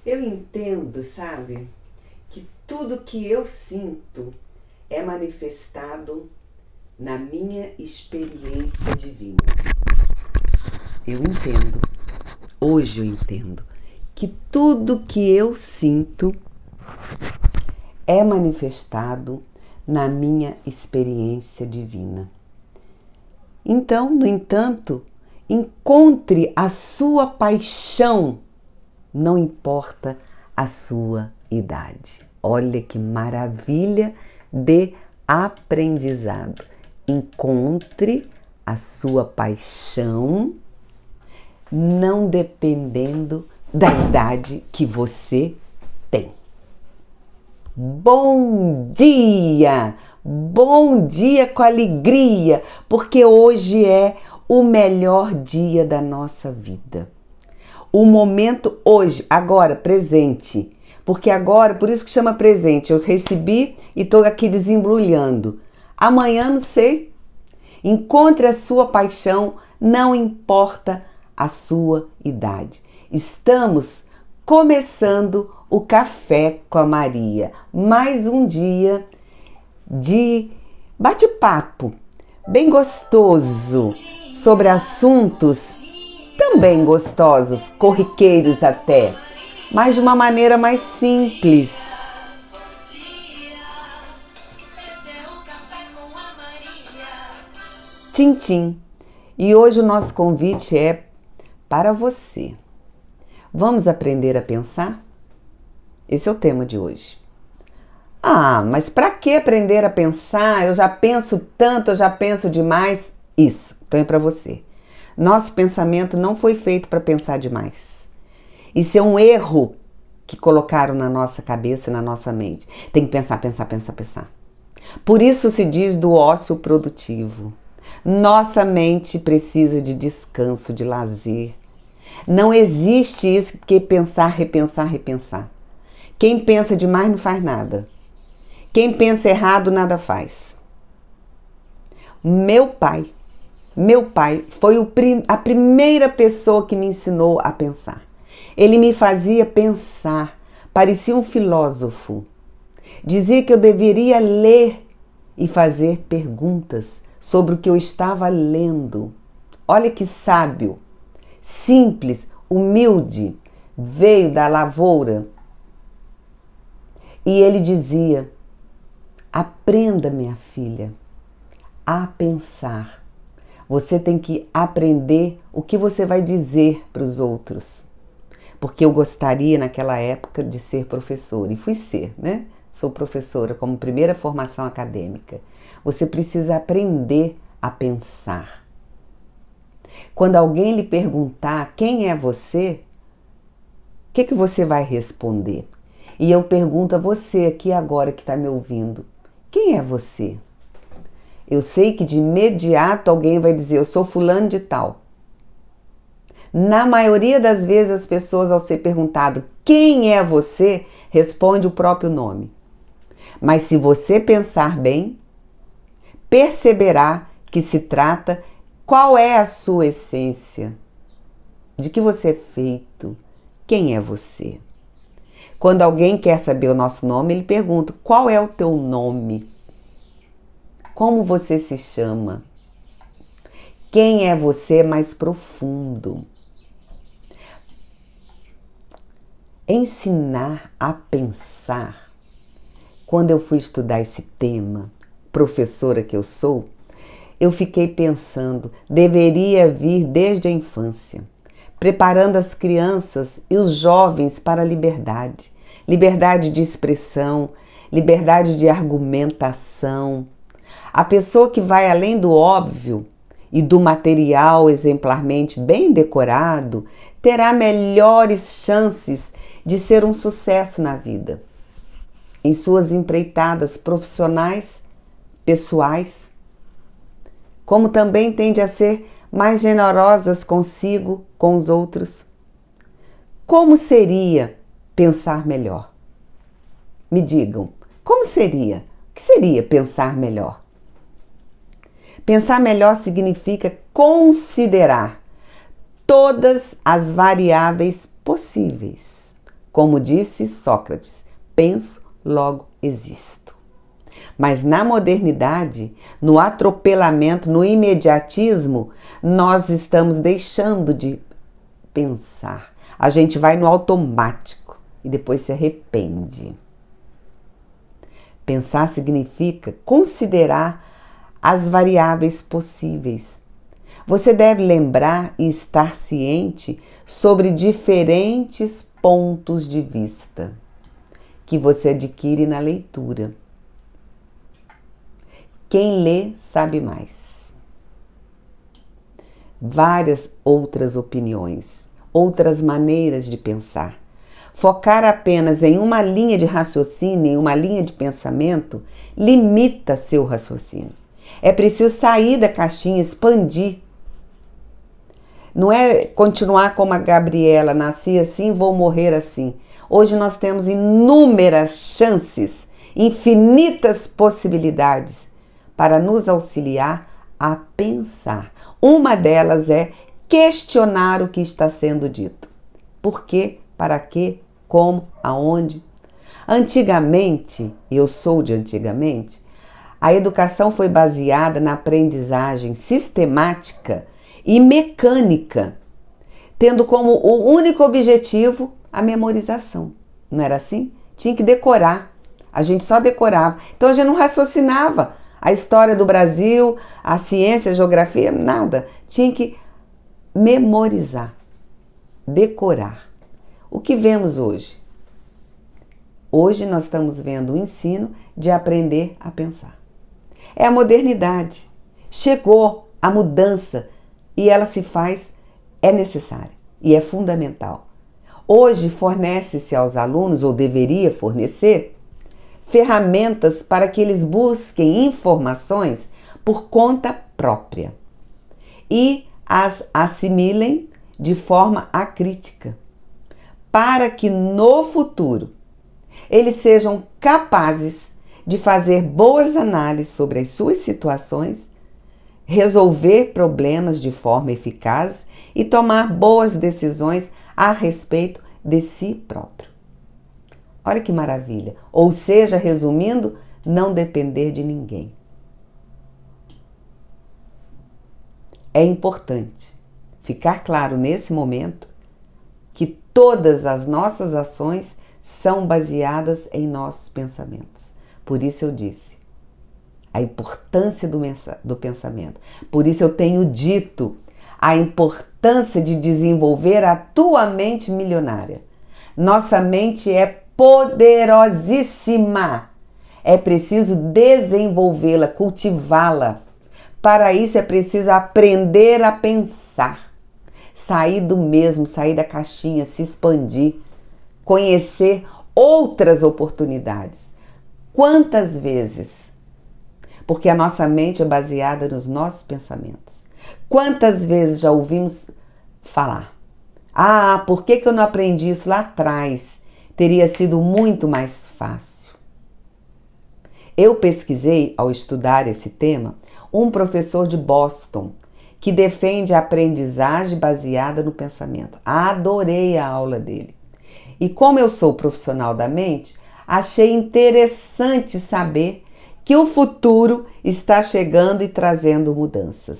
Eu entendo, sabe, que tudo que eu sinto é manifestado na minha experiência divina. Eu entendo, hoje eu entendo, que tudo que eu sinto é manifestado na minha experiência divina. Então, no entanto, encontre a sua paixão, não importa a sua idade. Olha que maravilha de aprendizado. Encontre a sua paixão, não dependendo da idade que você tem. Bom dia! Bom dia com alegria, porque hoje é o melhor dia da nossa vida. O momento hoje, agora, presente. Porque agora, por isso que chama presente, eu recebi e estou aqui desembrulhando. Amanhã não sei. Encontre a sua paixão, não importa a sua idade. Estamos começando o Café com a Maria. Mais um dia de bate-papo bem gostoso sobre assuntos também gostosos, corriqueiros até, mas de uma maneira mais simples. Tchim. E hoje o nosso convite é para você. Vamos aprender a pensar? Esse é o tema de hoje. Ah, mas para que aprender a pensar? Eu já penso tanto, eu já penso demais. Isso, então é para você. Nosso pensamento não foi feito para pensar demais. Isso é um erro que colocaram na nossa cabeça e na nossa mente. Tem que pensar. Por isso se diz do ócio produtivo. Nossa mente precisa de descanso, de lazer. Não existe isso que pensar, repensar. Quem pensa demais não faz nada. Quem pensa errado nada faz. Meu pai foi a primeira pessoa que me ensinou a pensar. Ele me fazia pensar, parecia um filósofo. Dizia que eu deveria ler e fazer perguntas sobre o que eu estava lendo. Olha que sábio, simples, humilde, veio da lavoura. E ele dizia: aprenda, minha filha, a pensar. Você tem que aprender o que você vai dizer para os outros. Porque eu gostaria naquela época de ser professora, e fui ser, né? Sou professora como primeira formação acadêmica. Você precisa aprender a pensar. Quando alguém lhe perguntar quem é você, o que você vai responder? E eu pergunto a você aqui agora que está me ouvindo, quem é você? Eu sei que de imediato alguém vai dizer, eu sou fulano de tal. Na maioria das vezes as pessoas, ao ser perguntado quem é você, responde o próprio nome. Mas se você pensar bem, perceberá que se trata qual é a sua essência, de que você é feito, quem é você. Quando alguém quer saber o nosso nome, ele pergunta, qual é o teu nome? Como você se chama? Quem é você mais profundo? Ensinar a pensar. Quando eu fui estudar esse tema, professora que eu sou, eu fiquei pensando, deveria vir desde a infância, preparando as crianças e os jovens para a liberdade. Liberdade de expressão, liberdade de argumentação. A pessoa que vai além do óbvio e do material exemplarmente bem decorado terá melhores chances de ser um sucesso na vida, em suas empreitadas profissionais, pessoais, como também tende a ser mais generosas consigo, com os outros. Como seria pensar melhor? Me digam, como seria? O que seria pensar melhor? Pensar melhor significa considerar todas as variáveis possíveis. Como disse Sócrates, penso, logo existo. Mas na modernidade, no atropelamento, no imediatismo, nós estamos deixando de pensar. A gente vai no automático e depois se arrepende. Pensar significa considerar as variáveis possíveis. Você deve lembrar e estar ciente sobre diferentes pontos de vista que você adquire na leitura. Quem lê sabe mais. Várias outras opiniões, outras maneiras de pensar. Focar apenas em uma linha de raciocínio, em uma linha de pensamento, limita seu raciocínio. É preciso sair da caixinha, expandir. Não é continuar como a Gabriela, nasci assim, vou morrer assim. Hoje nós temos inúmeras chances, infinitas possibilidades para nos auxiliar a pensar. Uma delas é questionar o que está sendo dito. Por quê? Para quê? Como? Aonde? Antigamente, eu sou de antigamente, a educação foi baseada na aprendizagem sistemática e mecânica, tendo como o único objetivo a memorização. Não era assim? Tinha que decorar. A gente só decorava. Então a gente não raciocinava a história do Brasil, a ciência, a geografia, nada. Tinha que memorizar, decorar. O que vemos hoje? Hoje nós estamos vendo o ensino de aprender a pensar. É a modernidade. Chegou a mudança e ela se faz, é necessária e é fundamental. Hoje fornece-se aos alunos, ou deveria fornecer, ferramentas para que eles busquem informações por conta própria e as assimilem de forma acrítica, para que no futuro eles sejam capazes de fazer boas análises sobre as suas situações, resolver problemas de forma eficaz e tomar boas decisões a respeito de si próprio. Olha que maravilha! Ou seja, resumindo, não depender de ninguém. É importante ficar claro nesse momento que todas as nossas ações são baseadas em nossos pensamentos. Por isso eu disse a importância do pensamento. Por isso eu tenho dito a importância de desenvolver a tua mente milionária. Nossa mente é poderosíssima. É preciso desenvolvê-la, cultivá-la. Para isso é preciso aprender a pensar. Sair do mesmo, sair da caixinha, se expandir. Conhecer outras oportunidades. Quantas vezes? Porque a nossa mente é baseada nos nossos pensamentos. Quantas vezes já ouvimos falar? Ah, por que eu não aprendi isso lá atrás? Teria sido muito mais fácil. Eu pesquisei, ao estudar esse tema, um professor de Boston que defende a aprendizagem baseada no pensamento. Adorei a aula dele. E como eu sou profissional da mente, achei interessante saber que o futuro está chegando e trazendo mudanças.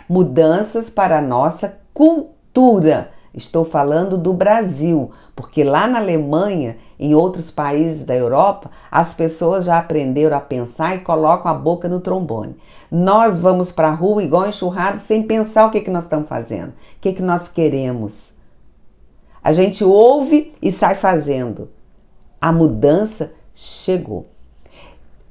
Mudanças para a nossa cultura. Estou falando do Brasil, porque lá na Alemanha, em outros países da Europa, as pessoas já aprenderam a pensar e colocam a boca no trombone. Nós vamos para a rua igual enxurrado sem pensar o que nós estamos fazendo, o que nós queremos. A gente ouve e sai fazendo. A mudança chegou.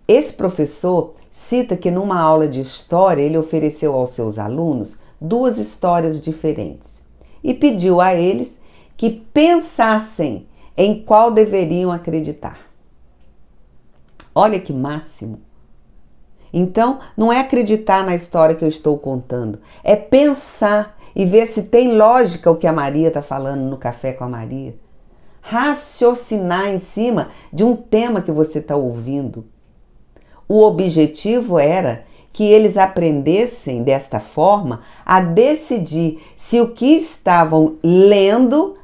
Esse professor cita que numa aula de história ele ofereceu aos seus alunos 2 histórias diferentes e pediu a eles que pensassem em qual deveriam acreditar. Olha que máximo! Então, não é acreditar na história que eu estou contando, é pensar e ver se tem lógica o que a Maria está falando no Café com a Maria. Raciocinar em cima de um tema que você está ouvindo. O objetivo era que eles aprendessem desta forma a decidir se o que estavam lendo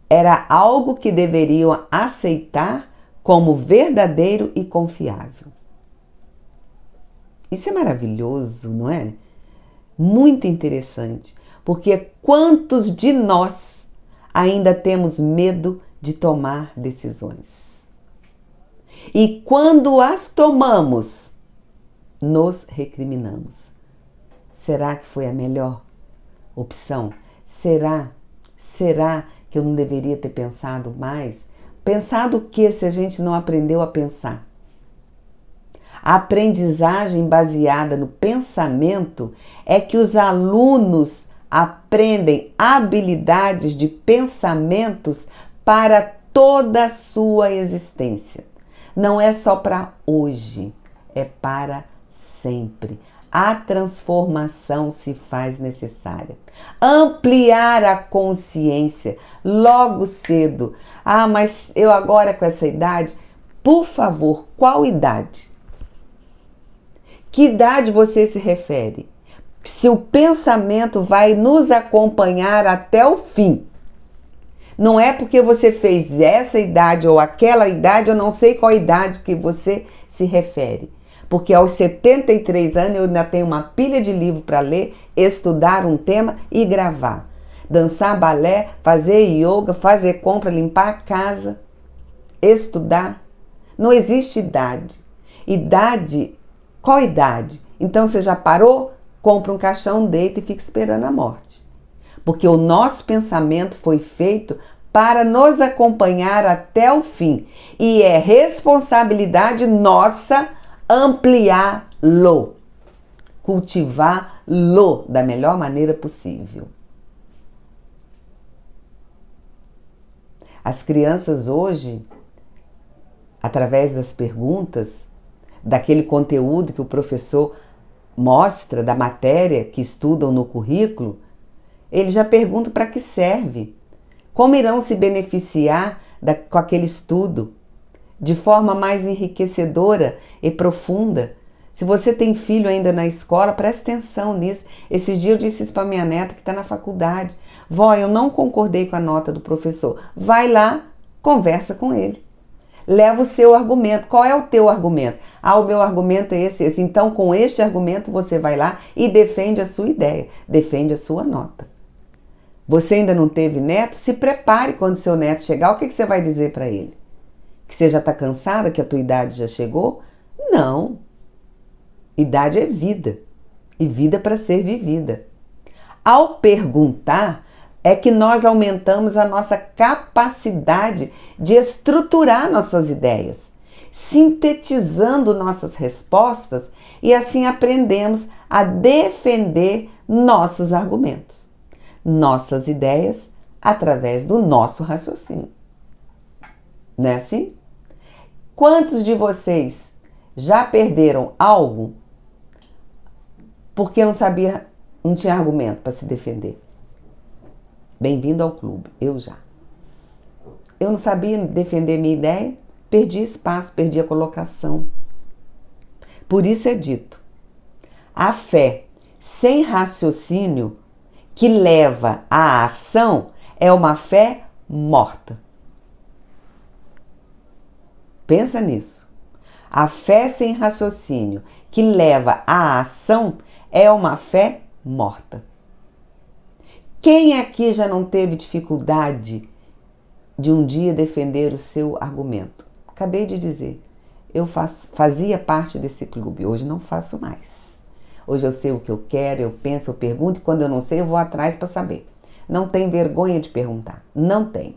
Era algo que deveriam aceitar como verdadeiro e confiável. Isso é maravilhoso, não é? Muito interessante, porque quantos de nós ainda temos medo de tomar decisões? E quando as tomamos, nos recriminamos. Será que foi a melhor opção? Será que eu não deveria ter pensado mais? Pensado o que se a gente não aprendeu a pensar? A aprendizagem baseada no pensamento é que os alunos aprendem habilidades de pensamentos para toda a sua existência. Não é só para hoje, é para sempre. A transformação se faz necessária. Ampliar a consciência logo cedo. Ah, mas eu agora com essa idade? Por favor, qual idade? Que idade você se refere? Se o pensamento vai nos acompanhar até o fim. Não é porque você fez essa idade ou aquela idade, eu não sei qual idade que você se refere. Porque aos 73 anos eu ainda tenho uma pilha de livro para ler, estudar um tema e gravar. Dançar balé, fazer yoga, fazer compra, limpar a casa, estudar. Não existe idade. Qual idade? Então você já parou? Compra um caixão, deita e fica esperando a morte. Porque o nosso pensamento foi feito para nos acompanhar até o fim. E é responsabilidade nossa ampliá-lo, cultivá-lo da melhor maneira possível. As crianças hoje, através das perguntas, daquele conteúdo que o professor mostra, da matéria que estudam no currículo, ele já pergunta para que serve. Como irão se beneficiar com aquele estudo de forma mais enriquecedora e profunda? Se você tem filho ainda na escola, preste atenção nisso. Esses dias eu disse isso para minha neta que está na faculdade. Vó, eu não concordei com a nota do professor. Vai lá, conversa com ele. Leva o seu argumento. Qual é o teu argumento? Ah, o meu argumento é esse. Então, com este argumento, você vai lá e defende a sua ideia, defende a sua nota. Você ainda não teve neto? Se prepare quando seu neto chegar. O que você vai dizer para ele? Que você já está cansada, que a tua idade já chegou? Não. Idade é vida. E vida para ser vivida. Ao perguntar, é que nós aumentamos a nossa capacidade de estruturar nossas ideias, sintetizando nossas respostas e assim aprendemos a defender nossos argumentos, nossas ideias através do nosso raciocínio. Não é assim? Quantos de vocês já perderam algo porque não tinha argumento para se defender? Bem-vindo ao clube, eu já. Eu não sabia defender minha ideia, perdi espaço, perdi a colocação. Por isso é dito, a fé sem raciocínio que leva à ação é uma fé morta. Pensa nisso. A fé sem raciocínio que leva à ação é uma fé morta. Quem aqui já não teve dificuldade de um dia defender o seu argumento? Acabei de dizer, eu fazia parte desse clube, hoje não faço mais. Hoje eu sei o que eu quero, eu penso, eu pergunto, e quando eu não sei, eu vou atrás para saber. Não tem vergonha de perguntar, não tem.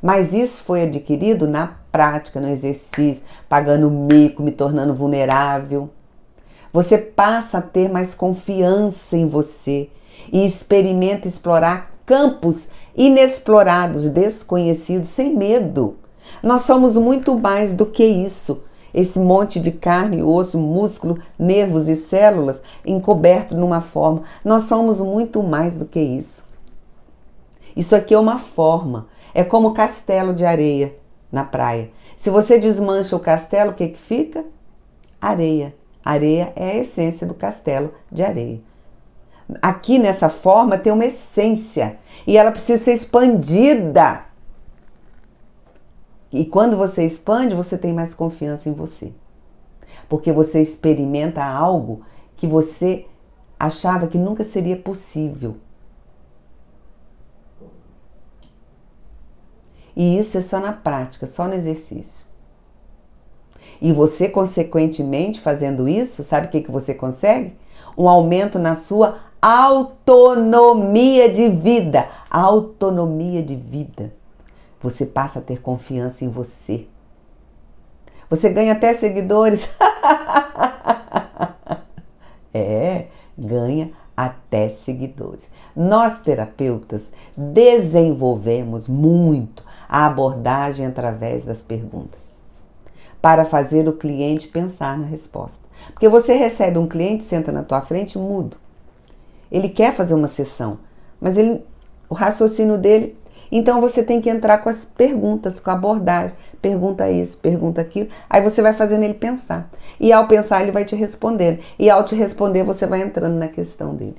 Mas isso foi adquirido na prática, no exercício, pagando mico, me tornando vulnerável. Você passa a ter mais confiança em você e experimenta explorar campos inexplorados, desconhecidos, sem medo. Nós somos muito mais do que isso. Esse monte de carne, osso, músculo, nervos e células encoberto numa forma. Nós somos muito mais do que isso. Isso aqui é uma forma. É como castelo de areia na praia. Se você desmancha o castelo, o que fica? Areia. Areia é a essência do castelo de areia. Aqui nessa forma tem uma essência e ela precisa ser expandida E quando você expande, você tem mais confiança em você. Porque você experimenta algo que você achava que nunca seria possível. E isso é só na prática, só no exercício. E você, consequentemente, fazendo isso, sabe o que você consegue? Um aumento na sua autonomia de vida. Autonomia de vida. Você passa a ter confiança em você. Você ganha até seguidores. Ganha até seguidores. Nós, terapeutas, desenvolvemos muito a abordagem através das perguntas, para fazer o cliente pensar na resposta. Porque você recebe um cliente, senta na tua frente, mudo. Ele quer fazer uma sessão, mas o raciocínio dele... Então você tem que entrar com as perguntas, com a abordagem. Pergunta isso, pergunta aquilo. Aí você vai fazendo ele pensar. E ao pensar ele vai te respondendo. E ao te responder você vai entrando na questão dele.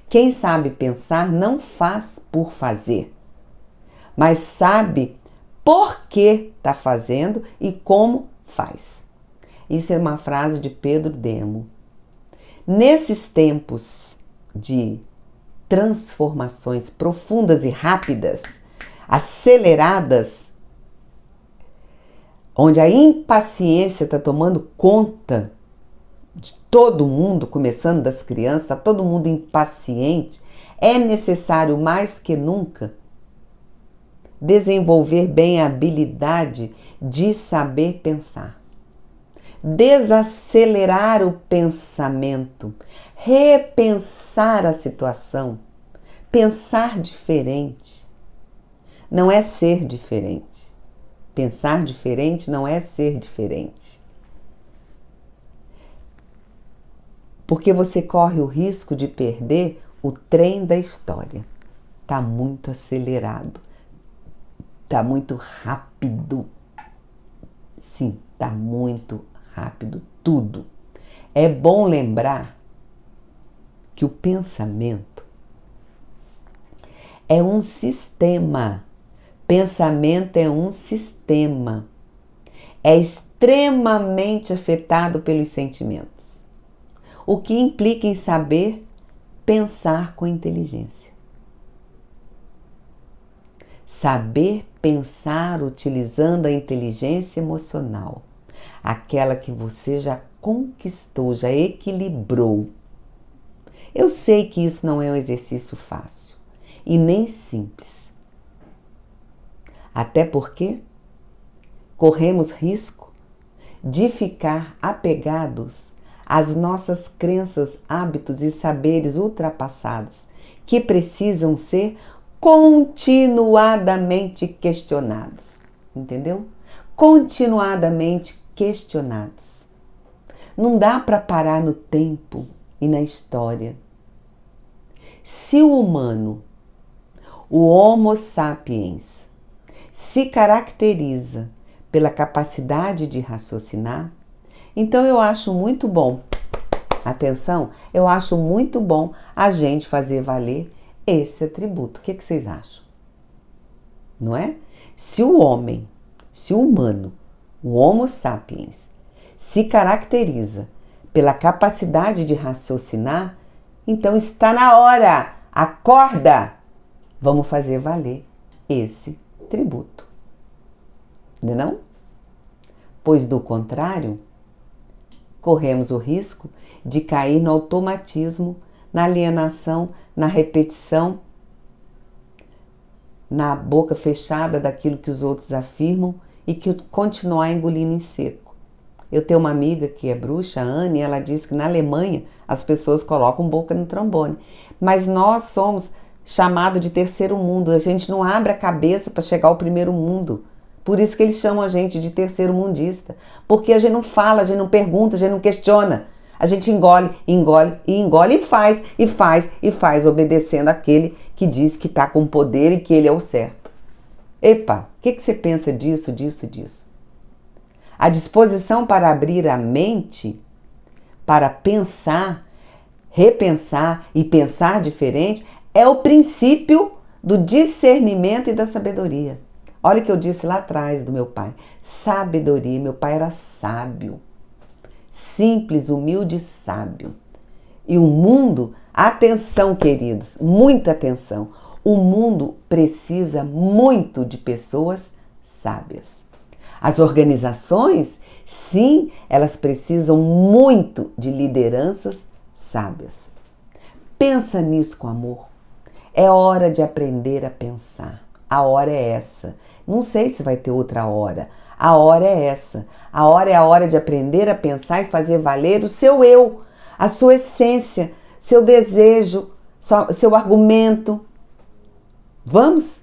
Quem sabe pensar não faz por fazer, mas sabe por que está fazendo e como faz. Isso é uma frase de Pedro Demo. Nesses tempos de transformações profundas e rápidas, aceleradas, onde a impaciência está tomando conta de todo mundo, começando das crianças, está todo mundo impaciente, é necessário mais que nunca desenvolver bem a habilidade de saber pensar. Desacelerar o pensamento, repensar a situação, pensar diferente. Não é ser diferente. Pensar diferente não é ser diferente. Porque você corre o risco de perder o trem da história. Está muito acelerado. Está muito rápido. Sim, está muito rápido tudo. É bom lembrar que o pensamento é um sistema. Pensamento é um sistema. É extremamente afetado pelos sentimentos. O que implica em saber pensar com inteligência. Saber pensar utilizando a inteligência emocional. Aquela que você já conquistou, já equilibrou. Eu sei que isso não é um exercício fácil e nem simples. Até porque corremos risco de ficar apegados às nossas crenças, hábitos e saberes ultrapassados, que precisam ser continuadamente questionados. Entendeu? Continuadamente questionados. Não dá para parar no tempo e na história. Se o humano, o Homo sapiens, se caracteriza pela capacidade de raciocinar, então eu acho muito bom, atenção, eu acho muito bom a gente fazer valer esse atributo. O que vocês acham? Não é? Se o homem, se o humano, o Homo sapiens, se caracteriza pela capacidade de raciocinar, então está na hora, acorda! Vamos fazer valer esse tributo. Não é não? Pois do contrário, corremos o risco de cair no automatismo, na alienação, na repetição, na boca fechada daquilo que os outros afirmam e que continuar engolindo em seco. Eu tenho uma amiga que é bruxa, a Anne, e ela diz que na Alemanha as pessoas colocam boca no trombone. Mas nós somos chamados de terceiro mundo, a gente não abre a cabeça para chegar ao primeiro mundo. Por isso que eles chamam a gente de terceiro mundista. Porque a gente não fala, a gente não pergunta, a gente não questiona. A gente engole, engole e engole e faz, e faz, e faz, obedecendo aquele que diz que está com poder e que ele é o certo. Epa, o que você pensa disso, disso, disso? A disposição para abrir a mente, para pensar, repensar e pensar diferente, é o princípio do discernimento e da sabedoria. Olha o que eu disse lá atrás do meu pai. Sabedoria. Meu pai era sábio. Simples, humilde e sábio. E o mundo, atenção, queridos, muita atenção. O mundo precisa muito de pessoas sábias. As organizações, sim, elas precisam muito de lideranças sábias. Pensa nisso com amor. É hora de aprender a pensar. A hora é essa. Não sei se vai ter outra hora. A hora é essa. A hora é a hora de aprender a pensar e fazer valer o seu eu, a sua essência, seu desejo, seu argumento. Vamos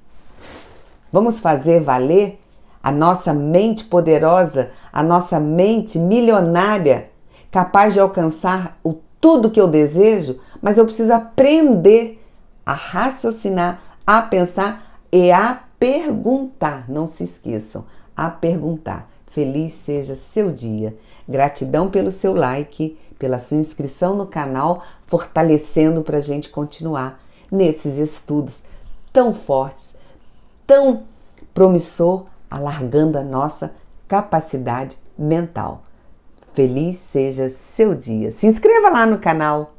fazer valer a nossa mente poderosa, a nossa mente milionária, capaz de alcançar tudo que eu desejo, mas eu preciso aprender a raciocinar, a pensar e a perguntar. Não se esqueçam, a perguntar. Feliz seja seu dia. Gratidão pelo seu like, pela sua inscrição no canal, fortalecendo para a gente continuar nesses estudos tão fortes, tão promissor, alargando a nossa capacidade mental. Feliz seja seu dia. Se inscreva lá no canal.